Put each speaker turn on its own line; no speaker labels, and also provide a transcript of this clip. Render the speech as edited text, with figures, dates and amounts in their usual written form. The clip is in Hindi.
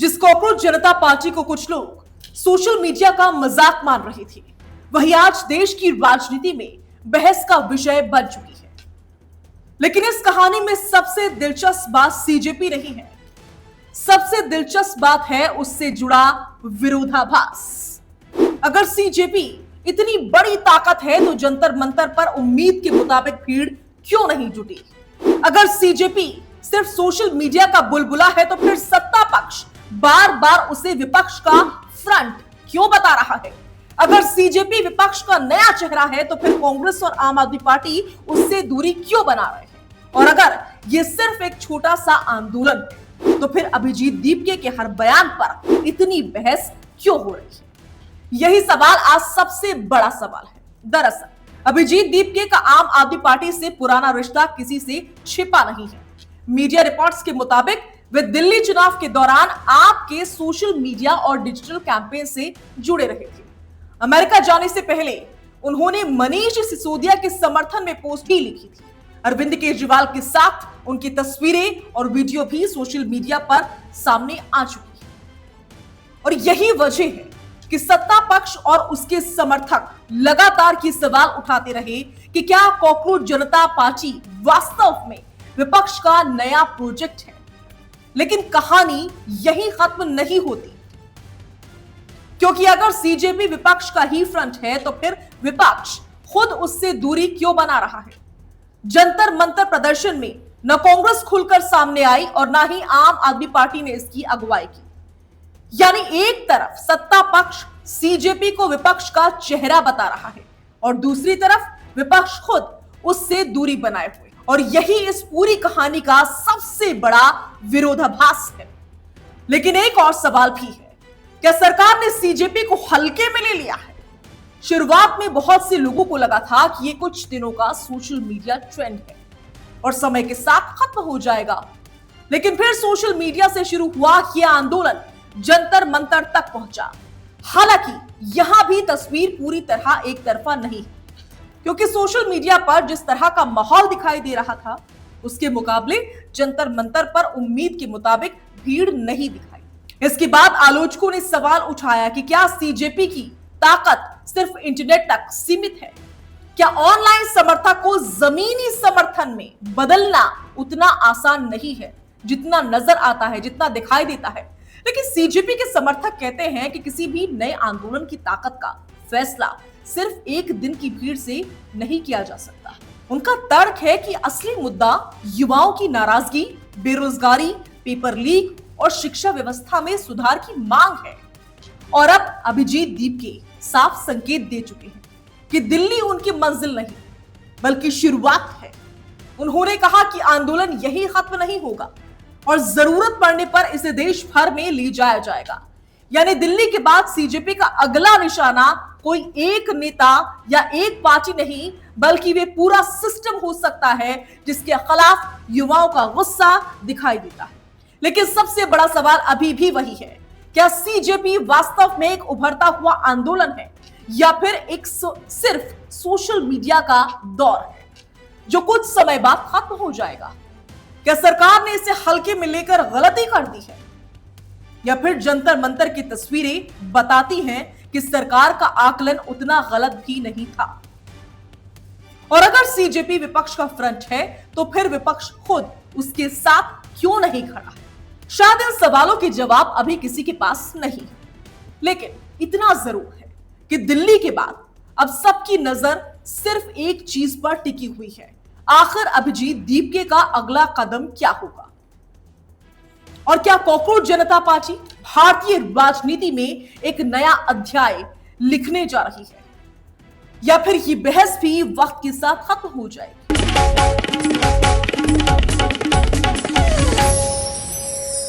जिस कॉकरोच जनता पार्टी को कुछ लोग सोशल मीडिया का मजाक मान रहे थे, वही आज देश की राजनीति में बहस का विषय बन चुकी है। लेकिन इस कहानी में सबसे दिलचस्प बात सीजेपी नहीं है, सबसे दिलचस्प बात है उससे जुड़ा विरोधाभास। अगर सीजेपी इतनी बड़ी ताकत है तो जंतर मंतर पर उम्मीद के मुताबिक भीड़ क्यों नहीं जुटी? अगर सीजेपी सिर्फ सोशल मीडिया का बुलबुला है तो फिर सत्ता पक्ष बार बार उसे विपक्ष का फ्रंट क्यों बता रहा है? अगर सीजेपी विपक्ष का नया चेहरा है तो फिर कांग्रेस और आम आदमी पार्टी उससे दूरी क्यों बना रहे हैं? और अगर ये सिर्फ एक छोटा सा आंदोलन है तो फिर अभिजीत दीपके के हर बयान पर इतनी बहस क्यों हो रही है? यही सवाल आज सबसे बड़ा सवाल है। दरअसल अभिजीत दीपके का आम आदमी पार्टी से पुराना रिश्ता किसी से छिपा नहीं है। मीडिया रिपोर्ट्स के मुताबिक वे दिल्ली चुनाव के दौरान आपके सोशल मीडिया और डिजिटल कैंपेन से जुड़े रहे थे। अमेरिका जाने से पहले उन्होंने मनीष सिसोदिया के समर्थन में पोस्ट भी लिखी थी। अरविंद केजरीवाल के साथ उनकी तस्वीरें और वीडियो भी सोशल मीडिया पर सामने आ चुकी है। और यही वजह है कि सत्ता पक्ष और उसके समर्थक लगातार ये सवाल उठाते रहे कि क्या कॉकरोच जनता पार्टी वास्तव में विपक्ष का नया प्रोजेक्ट है। लेकिन कहानी यही खत्म नहीं होती, क्योंकि अगर सीजेपी विपक्ष का ही फ्रंट है तो फिर विपक्ष खुद उससे दूरी क्यों बना रहा है? जंतर मंतर प्रदर्शन में न कांग्रेस खुलकर सामने आई और न ही आम आदमी पार्टी ने इसकी अगुवाई की। यानी एक तरफ सत्ता पक्ष सीजेपी को विपक्ष का चेहरा बता रहा है और दूसरी तरफ विपक्ष खुद उससे दूरी बनाए हुए, और यही इस पूरी कहानी का सबसे बड़ा विरोधाभास है। लेकिन एक और सवाल भी है, क्या सरकार ने सीजेपी को हल्के में ले लिया है? शुरुआत में बहुत से लोगों को लगा था कि ये कुछ दिनों का सोशल मीडिया ट्रेंड है और समय के साथ खत्म हो जाएगा। लेकिन फिर सोशल मीडिया से शुरू हुआ यह आंदोलन जंतर मंतर तक पहुंचा। हालांकि यहां भी तस्वीर पूरी तरह एक तरफा नहीं है, क्योंकि सोशल मीडिया पर जिस तरह का माहौल दिखाई दे रहा था उसके मुकाबले जंतर मंतर पर उम्मीद के मुताबिक भीड़ नहीं दिखाई। इसके बाद आलोचकों ने सवाल उठाया कि क्या सीजेपी की ताकत सिर्फ इंटरनेट तक सीमित है? क्या ऑनलाइन समर्थक को जमीनी समर्थन में बदलना उतना आसान नहीं है जितना नजर आता है, जितना दिखाई देता है? लेकिन सीजेपी के समर्थक कहते हैं कि किसी भी नए आंदोलन की ताकत का फैसला सिर्फ एक दिन की भीड़ से नहीं किया जा सकता। उनका तर्क है कि असली मुद्दा युवाओं की नाराजगी, बेरोजगारी, पेपर लीक और शिक्षा व्यवस्था में सुधार की मांग है। और अब अभिजीत दीपके साफ संकेत दे चुके हैं कि दिल्ली उनकी मंजिल नहीं बल्कि शुरुआत है। उन्होंने कहा कि आंदोलन यही खत्म नहीं होगा और जरूरत पड़ने पर इसे देश भर में ले जाया जाएगा। यानी दिल्ली के बाद सीजेपी का अगला निशाना कोई एक नेता या एक पार्टी नहीं बल्कि वे पूरा सिस्टम हो सकता है जिसके खिलाफ युवाओं का गुस्सा दिखाई देता है। लेकिन सबसे बड़ा सवाल अभी भी वही है, क्या सीजेपी वास्तव में एक उभरता हुआ आंदोलन है या फिर एक सिर्फ सोशल मीडिया का दौर है जो कुछ समय बाद खत्म हो जाएगा? क्या सरकार ने इसे हल्के में लेकर गलती कर दी है या फिर जंतर मंतर की तस्वीरें बताती हैं कि सरकार का आकलन उतना गलत भी नहीं था? और अगर सीजेपी विपक्ष का फ्रंट है तो फिर विपक्ष खुद उसके साथ क्यों नहीं खड़ा है? शायद इन सवालों के जवाब अभी किसी के पास नहीं है, लेकिन इतना जरूर है कि दिल्ली के बाद अब सबकी नजर सिर्फ एक चीज पर टिकी हुई है, आखिर अभिजीत दीपके का अगला कदम क्या होगा? और क्या कॉकरोच जनता पार्टी भारतीय राजनीति में एक नया अध्याय लिखने जा रही है या फिर ये बहस भी वक्त के साथ खत्म हो जाएगी?